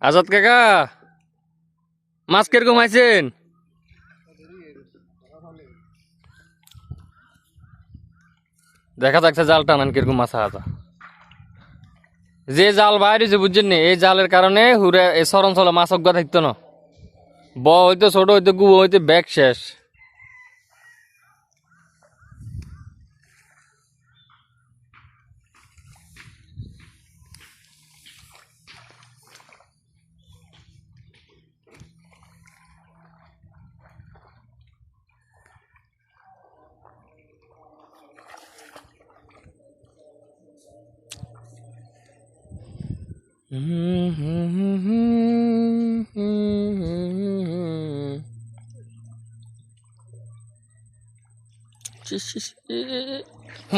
আজাদ কাকা, মাছ কিরকম আইছেন? দেখা যাচ্ছে জাল টানান কিরকম মাছ আছে। যে জাল বাইরে যে বুঝছেন নি, এই জালের কারণে হুরে এই সরঞ্চলে মাছ অজ্ঞা থাকতো না। হইতে ছোট হইতে গু হইতে ব্যাগ শেষ।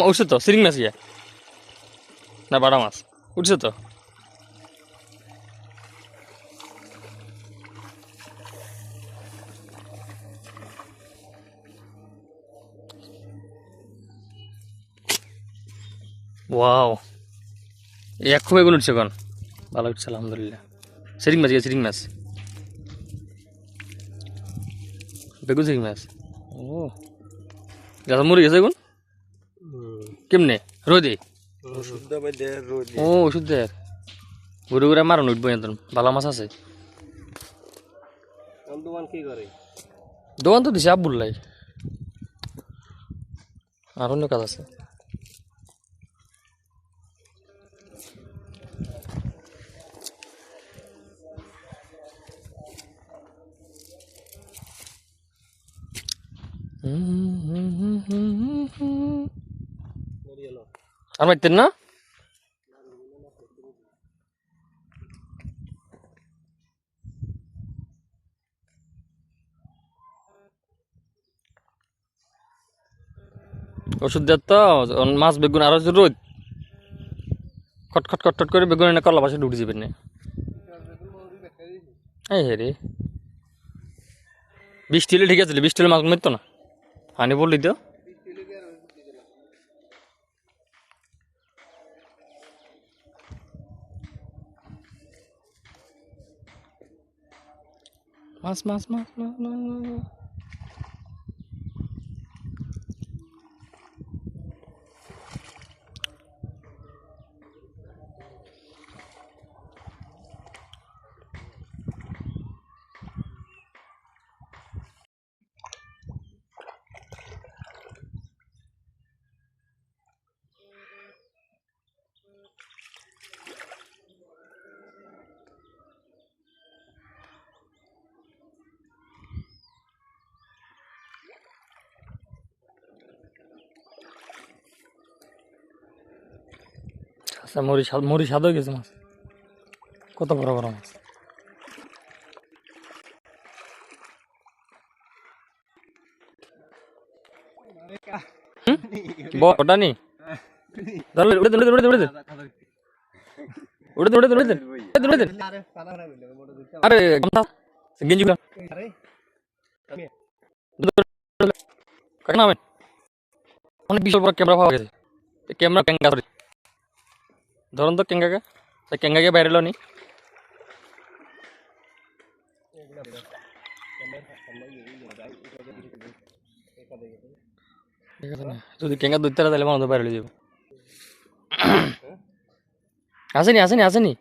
উঠছে তো সিরিং মাছ ইয়া না বাড়া মাছ উঠছে তো। ওয়াও, এক খুব এগুলো উঠছে কোন ভালো উঠছে আলহামদুলিল্লাহ। সিরিং মাছ ইয়া সিরিং মাছ, বেগুন সিরিং মাছ। ও গাছ মরে গেছে এখন কেমনে রোদে? ও ওষুধ দেয় ঘুরে ঘুরে মারুন উঠবো এখন। ভালো মাছ আছে দোকান তো দিছে আব্বুল্লাই, আর অন্য কাজ আছে। আর মারতেন না? ওষুধ দেয় তো মাছ বেগুন আরো রোদ খটখট খটখট করে বেগুন এনে কলা পাশে ঢুকে যাবেন না। এই হে রে, বৃষ্টি হলে ঠিক আছে, বৃষ্টি হলে মাছ মারতো না। হানি বললি তো মাছ মাছ মাছ মাছ মাছ। আচ্ছা মরি স্বাদ হয়ে গেছে মাছ, কত বড় বড় মাছ। ওটা নি উড়ে দেন উড়ে দেন উড়ে দেন উড়ে দেন উড়ে দেন উড়ে দেন উড়ে দেন। আরে গেঞ্জি কাকে নামেন অনেক বিশাল বড় ক্যামেরা পাওয়া গেছে। ক্যামেরা ক্যাঙ্গা ধরে ধরুন তো ক্যাঙ্গাকে, ক্যাঙ্গাকে বাইরে নি যদি ক্যাঙ্গা ধরতে তাহলে মানুষ বাইরে যাবো। আসেনি আসেনি আসেনি